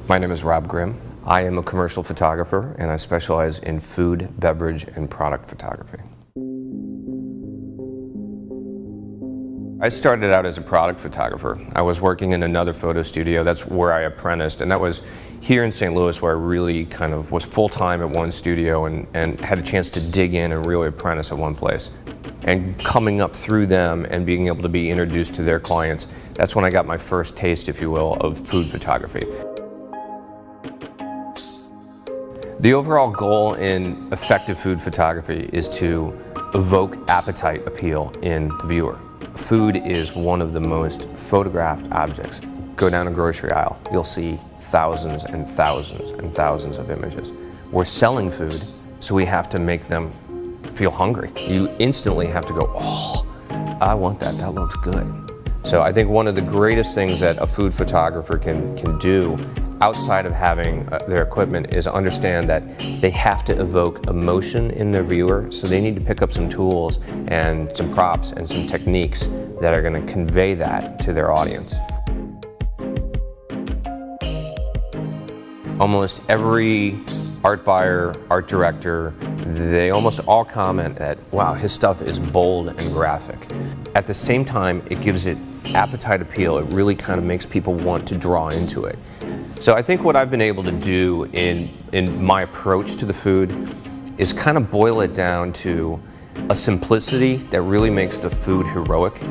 My name is Rob Grimm. I am a commercial photographer and I specialize in food, beverage, and product photography. I started out as a product photographer. I was working in another photo studio. That's where I apprenticed, and that was here in St. Louis, where I really kind of was full-time at one studio and had a chance to dig in and really apprentice at one place. And coming up through them and being able to be introduced to their clients, that's when I got my first taste, if you will, of food photography. The overall goal in effective food photography is to evoke appetite appeal in the viewer. Food is one of the most photographed objects. Go down a grocery aisle, you'll see thousands and thousands and thousands of images. We're selling food, so we have to make them feel hungry. You instantly have to go, oh, I want that, that looks good. So I think one of the greatest things that a food photographer can do outside of having their equipment is understand that they have to evoke emotion in their viewer, so they need to pick up some tools and some props and some techniques that are going to convey that to their audience. Almost every art buyer, art director, they almost all comment that, wow, his stuff is bold and graphic. At the same time, it gives it appetite appeal. It really kind of makes people want to draw into it. So I think what I've been able to do in my approach to the food is kind of boil it down to a simplicity that really makes the food heroic.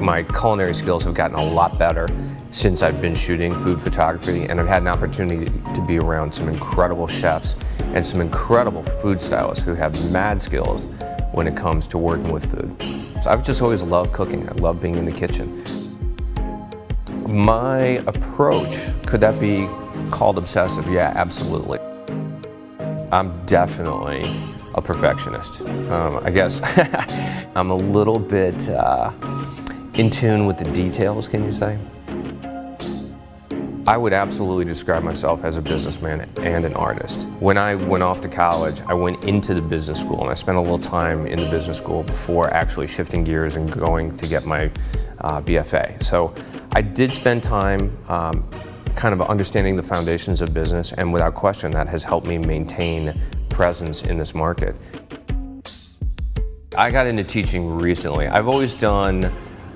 My culinary skills have gotten a lot better since I've been shooting food photography, and I've had an opportunity to be around some incredible chefs and some incredible food stylists who have mad skills when it comes to working with food. So I've just always loved cooking. I love being in the kitchen. My approach, could that be called obsessive? Yeah, absolutely. I'm definitely a perfectionist. I guess I'm a little bit in tune with the details, can you say? I would absolutely describe myself as a businessman and an artist. When I went off to college, I went into the business school, and I spent a little time in the business school before actually shifting gears and going to get my BFA. So I did spend time kind of understanding the foundations of business, and without question that has helped me maintain presence in this market. I got into teaching recently. I've always done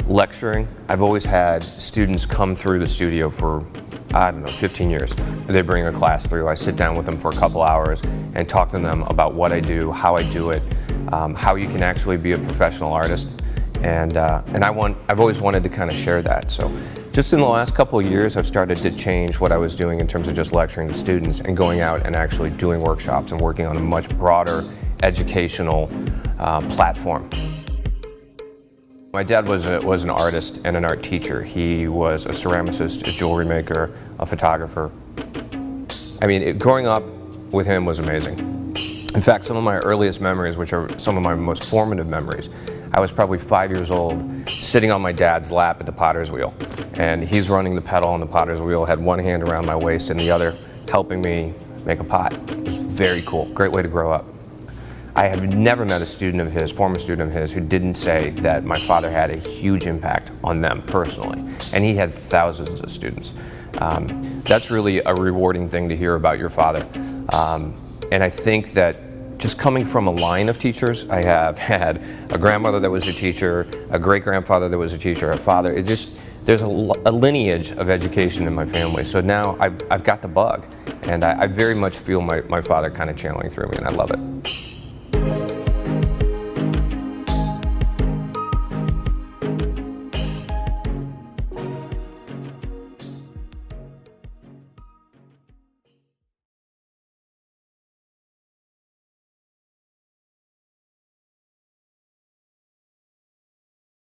lecturing. I've always had students come through the studio for, I don't know, 15 years. They bring a class through, I sit down with them for a couple hours and talk to them about what I do, how I do it, how you can actually be a professional artist. And I've always wanted to kind of share that. So just in the last couple of years, I've started to change what I was doing in terms of just lecturing to students and going out and actually doing workshops and working on a much broader educational platform. My dad was an artist and an art teacher. He was a ceramicist, a jewelry maker, a photographer. I mean, growing up with him was amazing. In fact, some of my earliest memories, which are some of my most formative memories, I was probably 5 years old, sitting on my dad's lap at the potter's wheel. And he's running the pedal on the potter's wheel, had one hand around my waist and the other helping me make a pot. It was very cool, great way to grow up. I have never met a student of his, former student of his, who didn't say that my father had a huge impact on them personally. And he had thousands of students. That's really a rewarding thing to hear about your father. And I think that just coming from a line of teachers, I have had a grandmother that was a teacher, a great-grandfather that was a teacher, a father. There's a lineage of education in my family. So now I've got the bug. And I very much feel my father kind of channeling through me, and I love it.